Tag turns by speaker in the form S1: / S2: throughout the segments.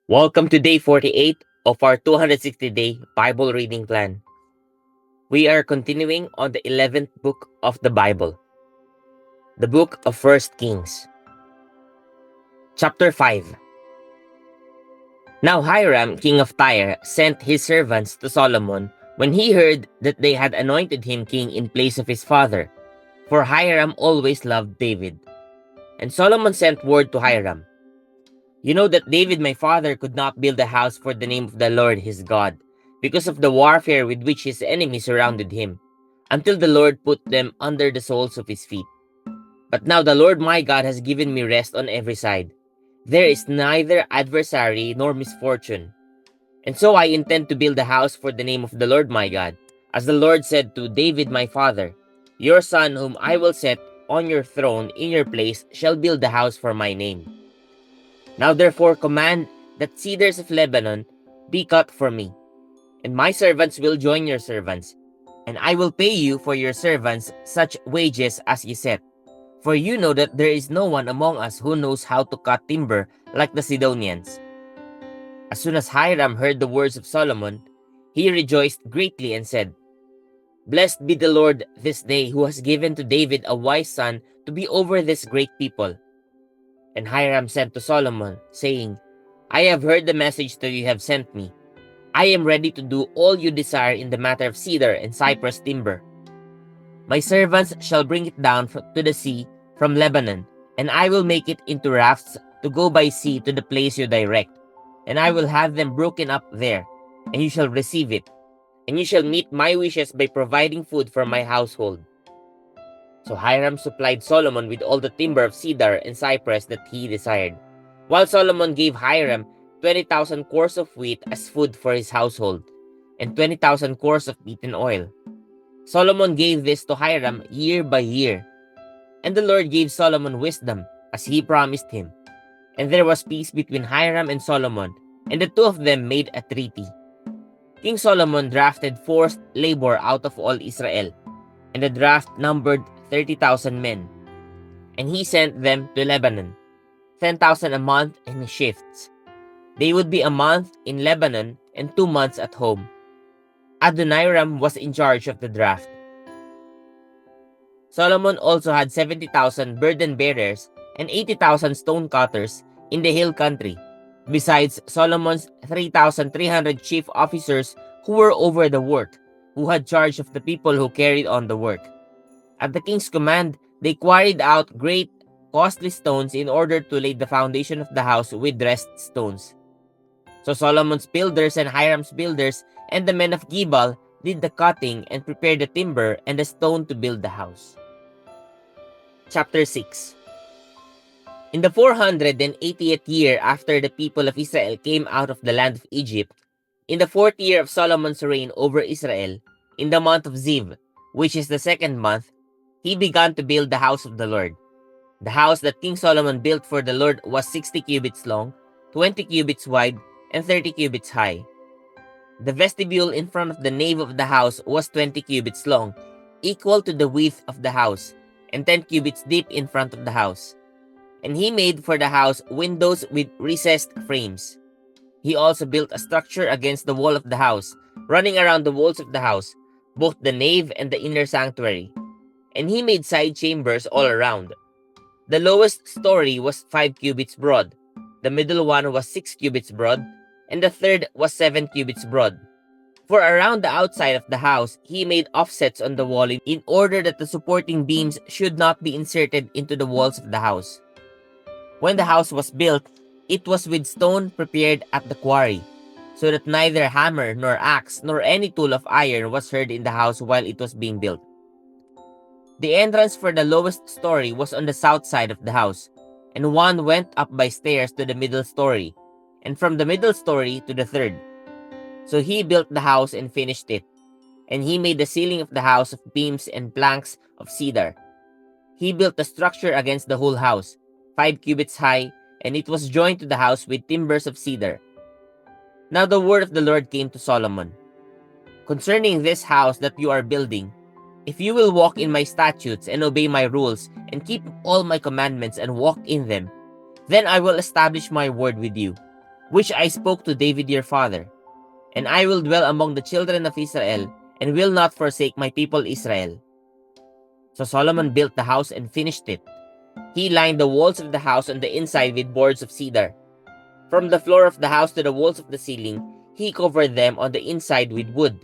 S1: Welcome to day 48 of our 260-day Bible reading plan. We are continuing on the 11th book of the Bible, the book of 1 Kings. Chapter 5. Now Hiram, king of Tyre, sent his servants to Solomon when he heard that they had anointed him king in place of his father, for Hiram always loved David. And Solomon sent word to Hiram, "You know that David my father could not build a house for the name of the Lord his God, because of the warfare with which his enemies surrounded him, until the Lord put them under the soles of his feet. But now the Lord my God has given me rest on every side. There is neither adversary nor misfortune. And so I intend to build a house for the name of the Lord my God, as the Lord said to David my father, your son whom I will set on your throne in your place shall build a house for my name. Now therefore command that cedars of Lebanon be cut for me, and my servants will join your servants, and I will pay you for your servants such wages as you set. For you know that there is no one among us who knows how to cut timber like the Sidonians." As soon as Hiram heard the words of Solomon, he rejoiced greatly and said, "Blessed be the Lord this day, who has given to David a wise son to be over this great people." And Hiram sent to Solomon, saying, "I have heard the message that you have sent me. I am ready to do all you desire in the matter of cedar and cypress timber. My servants shall bring it down to the sea from Lebanon, and I will make it into rafts to go by sea to the place you direct, and I will have them broken up there, and you shall receive it, and you shall meet my wishes by providing food for my household." So Hiram supplied Solomon with all the timber of cedar and cypress that he desired, while Solomon gave Hiram 20,000 cores of wheat as food for his household, and 20,000 cores of beaten oil. Solomon gave this to Hiram year by year. And the Lord gave Solomon wisdom, as he promised him. And there was peace between Hiram and Solomon, and the two of them made a treaty. King Solomon drafted forced labor out of all Israel, and the draft numbered 30,000 men. And he sent them to Lebanon, 10,000 a month in shifts. They would be a month in Lebanon and 2 months at home. Adoniram was in charge of the draft. Solomon also had 70,000 burden bearers and 80,000 stone cutters in the hill country, besides Solomon's 3,300 chief officers who were over the work, who had charge of the people who carried on the work. At the king's command, they quarried out great, costly stones in order to lay the foundation of the house with dressed stones. So Solomon's builders and Hiram's builders and the men of Gebal did the cutting and prepared the timber and the stone to build the house. Chapter 6. In the 480th year after the people of Israel came out of the land of Egypt, in the 4th year of Solomon's reign over Israel, in the month of Ziv, which is the 2nd month, he began to build the house of the Lord. The house that King Solomon built for the Lord was 60 cubits long, 20 cubits wide, and 30 cubits high. The vestibule in front of the nave of the house was 20 cubits long, equal to the width of the house, and 10 cubits deep in front of the house. And he made for the house windows with recessed frames. He also built a structure against the wall of the house, running around the walls of the house, both the nave and the inner sanctuary. And he made side chambers all around. The lowest story was 5 cubits broad, the middle one was 6 cubits broad, and the third was 7 cubits broad. For around the outside of the house, he made offsets on the wall in order that the supporting beams should not be inserted into the walls of the house. When the house was built, it was with stone prepared at the quarry, so that neither hammer nor axe nor any tool of iron was heard in the house while it was being built. The entrance for the lowest story was on the south side of the house, and one went up by stairs to the middle story, and from the middle story to the third. So he built the house and finished it, and he made the ceiling of the house of beams and planks of cedar. He built the structure against the whole house, 5 cubits high, and it was joined to the house with timbers of cedar. Now the word of the Lord came to Solomon. "Concerning this house that you are building, if you will walk in my statutes and obey my rules and keep all my commandments and walk in them, then I will establish my word with you, which I spoke to David your father. And I will dwell among the children of Israel, and will not forsake my people Israel. So Solomon built the house and finished it. He lined the walls of the house on the inside with boards of cedar. From the floor of the house to the walls of the ceiling, he covered them on the inside with wood.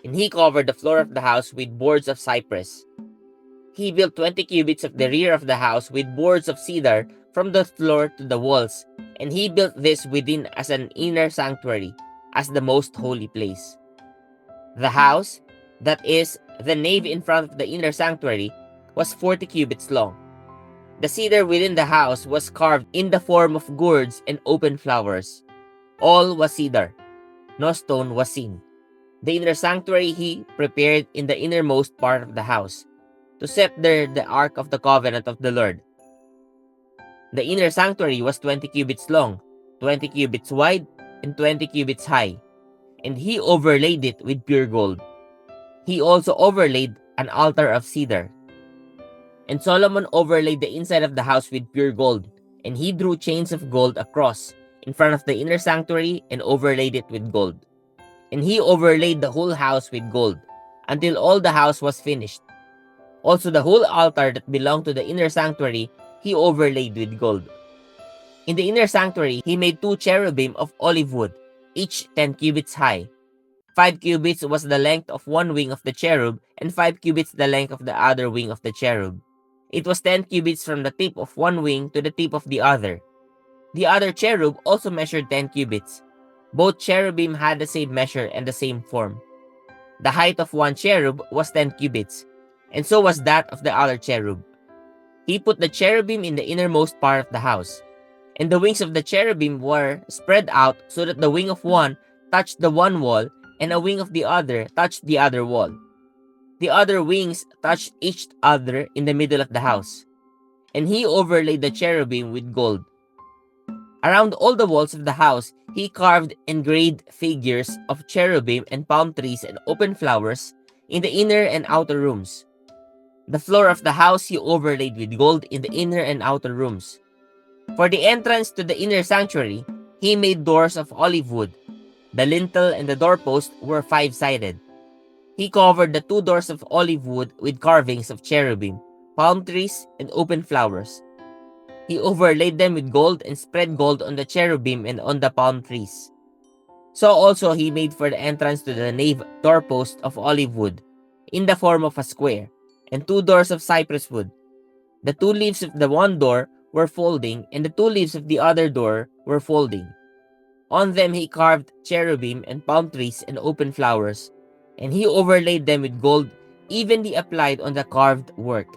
S1: And he covered the floor of the house with boards of cypress. He built 20 cubits of the rear of the house with boards of cedar from the floor to the walls, and he built this within as an inner sanctuary, as the most holy place. The house, that is, the nave in front of the inner sanctuary, was 40 cubits long. The cedar within the house was carved in the form of gourds and open flowers. All was cedar. No stone was seen. The inner sanctuary he prepared in the innermost part of the house, to set there the ark of the covenant of the Lord. The inner sanctuary was 20 cubits long, 20 cubits wide, and 20 cubits high, and he overlaid it with pure gold. He also overlaid an altar of cedar. And Solomon overlaid the inside of the house with pure gold, and he drew chains of gold across in front of the inner sanctuary and overlaid it with gold. And he overlaid the whole house with gold, until all the house was finished. Also the whole altar that belonged to the inner sanctuary he overlaid with gold. In the inner sanctuary he made 2 cherubim of olive wood, each 10 cubits high. 5 cubits was the length of one wing of the cherub, and 5 cubits the length of the other wing of the cherub. It was 10 cubits from the tip of one wing to the tip of the other. The other cherub also measured 10 cubits. Both cherubim had the same measure and the same form. The height of one cherub was 10 cubits, and so was that of the other cherub. He put the cherubim in the innermost part of the house, and the wings of the cherubim were spread out so that the wing of one touched the one wall, and a wing of the other touched the other wall. The other wings touched each other in the middle of the house, and he overlaid the cherubim with gold. Around all the walls of the house, he carved engraved figures of cherubim and palm trees and open flowers in the inner and outer rooms. The floor of the house he overlaid with gold in the inner and outer rooms. For the entrance to the inner sanctuary, he made doors of olive wood. The lintel and the doorpost were 5-sided. He covered the 2 doors of olive wood with carvings of cherubim, palm trees, and open flowers. He overlaid them with gold and spread gold on the cherubim and on the palm trees. So also he made for the entrance to the nave doorpost of olive wood, in the form of a square, and 2 doors of cypress wood. The 2 leaves of the one door were folding, and the 2 leaves of the other door were folding. On them he carved cherubim and palm trees and open flowers, and he overlaid them with gold evenly applied on the carved work.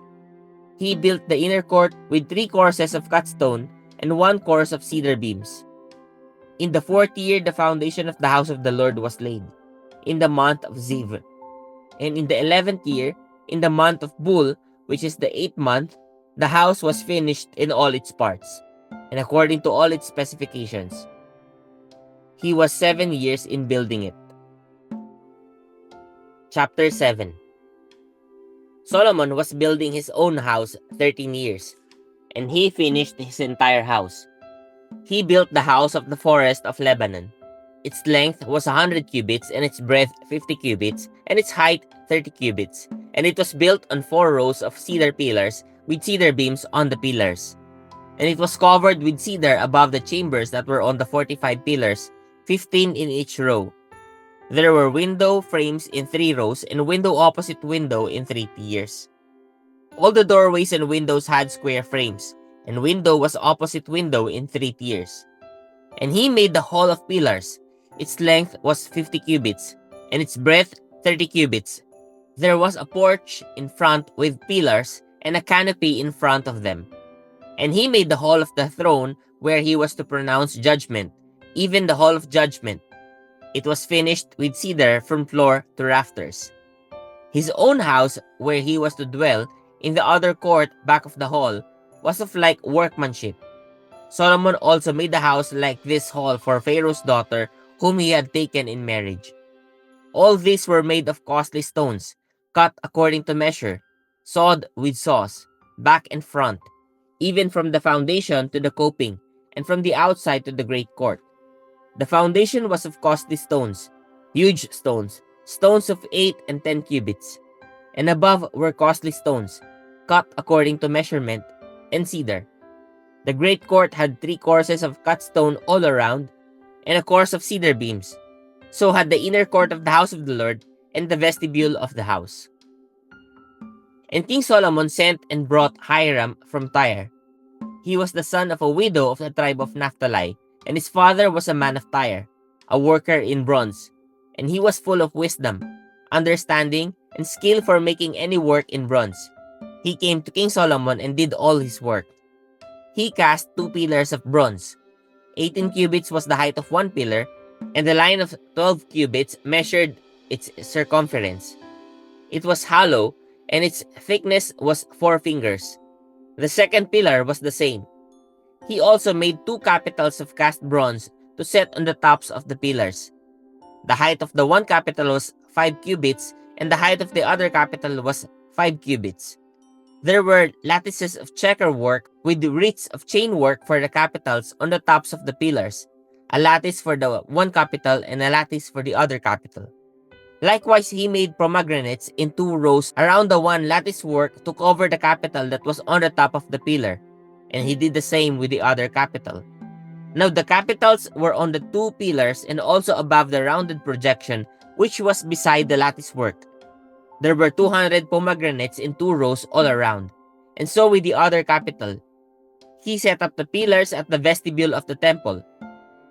S1: He built the inner court with 3 courses of cut stone and 1 course of cedar beams. In the 4th year the foundation of the house of the Lord was laid, in the month of Ziv. And in the 11th year, in the month of Bul, which is the 8th month, the house was finished in all its parts, and according to all its specifications. He was 7 years in building it. Chapter 7. Solomon was building his own house 13 years, and he finished his entire house. He built the house of the forest of Lebanon. Its length was 100 cubits, and its breadth 50 cubits, and its height 30 cubits. And it was built on 4 rows of cedar pillars, with cedar beams on the pillars. And it was covered with cedar above the chambers that were on the 45 pillars, 15 in each row. There were window frames in 3 rows, and window opposite window in 3 tiers. All the doorways and windows had square frames, and window was opposite window in 3 tiers. And he made the hall of pillars. Its length was 50 cubits, and its breadth 30 cubits. There was a porch in front with pillars, and a canopy in front of them. And he made the hall of the throne where he was to pronounce judgment, even the hall of judgment. It was finished with cedar from floor to rafters. His own house, where he was to dwell, in the other court back of the hall, was of like workmanship. Solomon also made the house like this hall for Pharaoh's daughter, whom he had taken in marriage. All these were made of costly stones, cut according to measure, sawed with saws, back and front, even from the foundation to the coping, and from the outside to the great court. The foundation was of costly stones, huge stones, stones of 8 and 10 cubits. And above were costly stones, cut according to measurement, and cedar. The great court had 3 courses of cut stone all around, and a course of cedar beams. So had the inner court of the house of the Lord, and the vestibule of the house. And King Solomon sent and brought Hiram from Tyre. He was the son of a widow of the tribe of Naphtali, and his father was a man of Tyre, a worker in bronze. And he was full of wisdom, understanding, and skill for making any work in bronze. He came to King Solomon and did all his work. He cast 2 pillars of bronze. 18 cubits was the height of one pillar, and the line of 12 cubits measured its circumference. It was hollow, and its thickness was 4 fingers. The second pillar was the same. He also made 2 capitals of cast bronze to set on the tops of the pillars. The height of the one capital was 5 cubits, and the height of the other capital was 5 cubits. There were lattices of checker work with wreaths of chain work for the capitals on the tops of the pillars, a lattice for the one capital and a lattice for the other capital. Likewise, he made pomegranates in 2 rows around the one lattice work to cover the capital that was on the top of the pillar, and he did the same with the other capital. Now the capitals were on the 2 pillars and also above the rounded projection which was beside the lattice work. There were 200 pomegranates in 2 rows all around, and so with the other capital. He set up the pillars at the vestibule of the temple.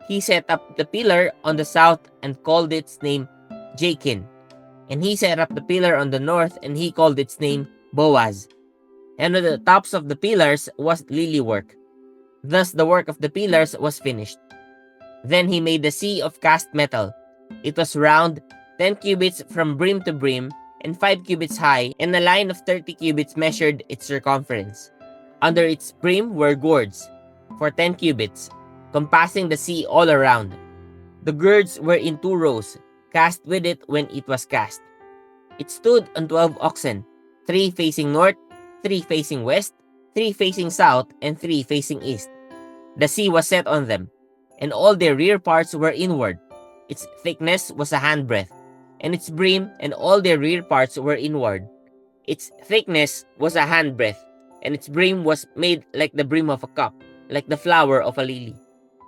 S1: He set up the pillar on the south and called its name Jachin, and he set up the pillar on the north and he called its name Boaz. And on the tops of the pillars was lily work. Thus the work of the pillars was finished. Then he made the sea of cast metal. It was round, 10 cubits from brim to brim, and 5 cubits high, and a line of 30 cubits measured its circumference. Under its brim were gourds, for 10 cubits, compassing the sea all around. The gourds were in 2 rows, cast with it when it was cast. It stood on 12 oxen, 3 facing north, 3 facing west, 3 facing south, and 3 facing east. The sea was set on them, and all their rear parts were inward. Its thickness was a handbreadth, and its brim and all their rear parts were inward. Its thickness was a handbreadth, and its brim was made like the brim of a cup, like the flower of a lily.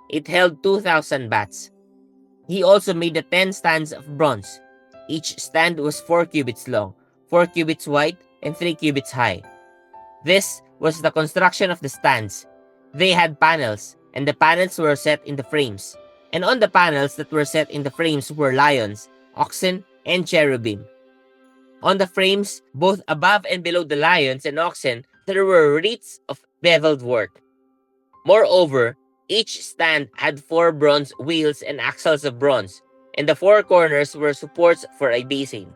S1: It held 2,000 bats. He also made the 10 stands of bronze. Each stand was 4 cubits long, 4 cubits wide, and 3 cubits high. This was the construction of the stands. They had panels, and the panels were set in the frames. And on the panels that were set in the frames were lions, oxen, and cherubim. On the frames, both above and below the lions and oxen, there were wreaths of beveled work. Moreover, each stand had 4 bronze wheels and axles of bronze, and the 4 corners were supports for a basin.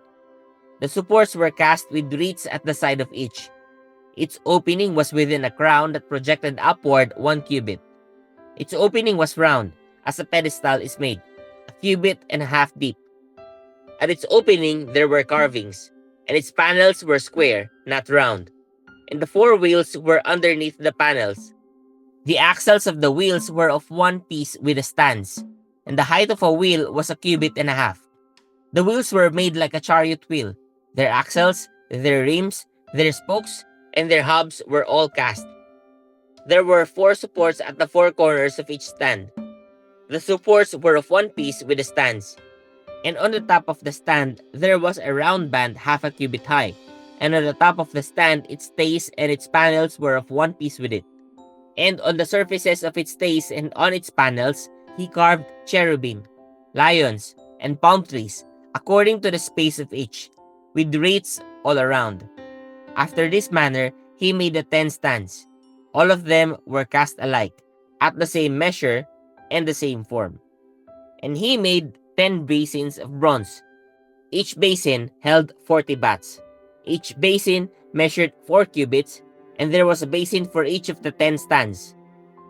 S1: The supports were cast with wreaths at the side of each. Its opening was within a crown that projected upward 1 cubit. Its opening was round, as a pedestal is made, a cubit and a half deep. At its opening there were carvings, and its panels were square, not round, and the 4 wheels were underneath the panels. The axles of the wheels were of one piece with the stands, and the height of a wheel was a cubit and a half. The wheels were made like a chariot wheel. Their axles, their rims, their spokes, and their hubs were all cast. There were 4 supports at the 4 corners of each stand. The supports were of one piece with the stands. And on the top of the stand there was a round band half a cubit high, and on the top of the stand its stays and its panels were of one piece with it. And on the surfaces of its stays and on its panels he carved cherubim, lions, and palm trees, according to the space of each, with wreaths all around. After this manner he made the 10 stands. All of them were cast alike, at the same measure and the same form. And he made 10 basins of bronze. Each basin held 40 bats. Each basin measured 4 cubits, and there was a basin for each of the 10 stands.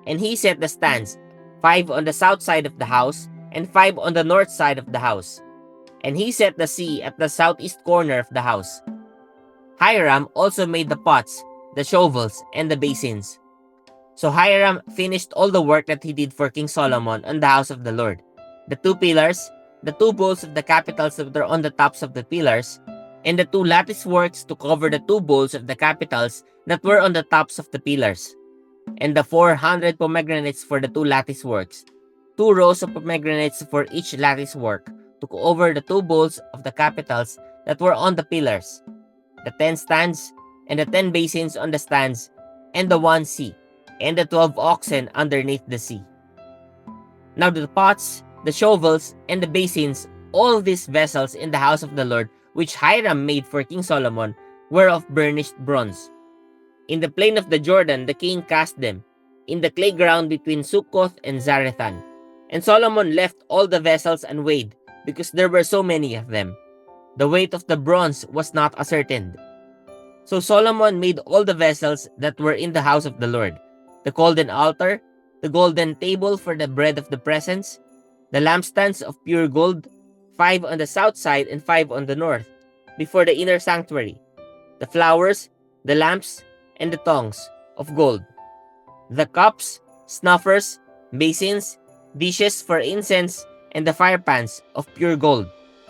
S1: And he set the stands, 5 on the south side of the house, and 5 on the north side of the house. And he set the sea at the southeast corner of the house. Hiram also made the pots, the shovels, and the basins. So Hiram finished all the work that he did for King Solomon on the house of the Lord, the 2 pillars, the 2 bowls of the capitals that were on the tops of the pillars, and the 2 lattice works to cover the 2 bowls of the capitals that were on the tops of the pillars, and the 400 pomegranates for the 2 lattice works, 2 rows of pomegranates for each lattice work to cover the 2 bowls of the capitals that were on the pillars, the 10 stands, and the 10 basins on the stands, and the 1 sea, and the 12 oxen underneath the sea. Now the pots, the shovels, and the basins, all these vessels in the house of the Lord, which Hiram made for King Solomon, were of burnished bronze. In the plain of the Jordan the king cast them, in the clay ground between Succoth and Zarethan. And Solomon left all the vessels unweighed, because there were so many of them. The weight of the bronze was not ascertained. So Solomon made all the vessels that were in the house of the Lord: the golden altar, the golden table for the bread of the presence, the lampstands of pure gold, 5 on the south side and 5 on the north, before the inner sanctuary, the flowers, the lamps, and the tongs of gold, the cups, snuffers, basins, dishes for incense, and the firepans of pure gold,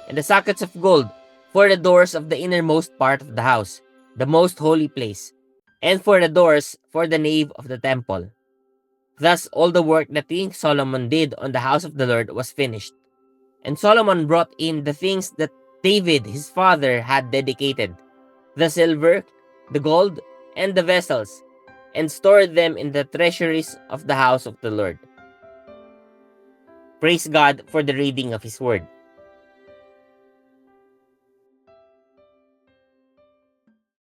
S1: and the sockets of gold for the doors of the innermost part of the house, the most holy place, and for the doors for the nave of the temple. Thus all the work that King Solomon did on the house of the Lord was finished. And Solomon brought in the things that David his father had dedicated, the silver, the gold, and the vessels, and stored them in the treasuries of the house of the Lord. Praise God for the reading of His Word.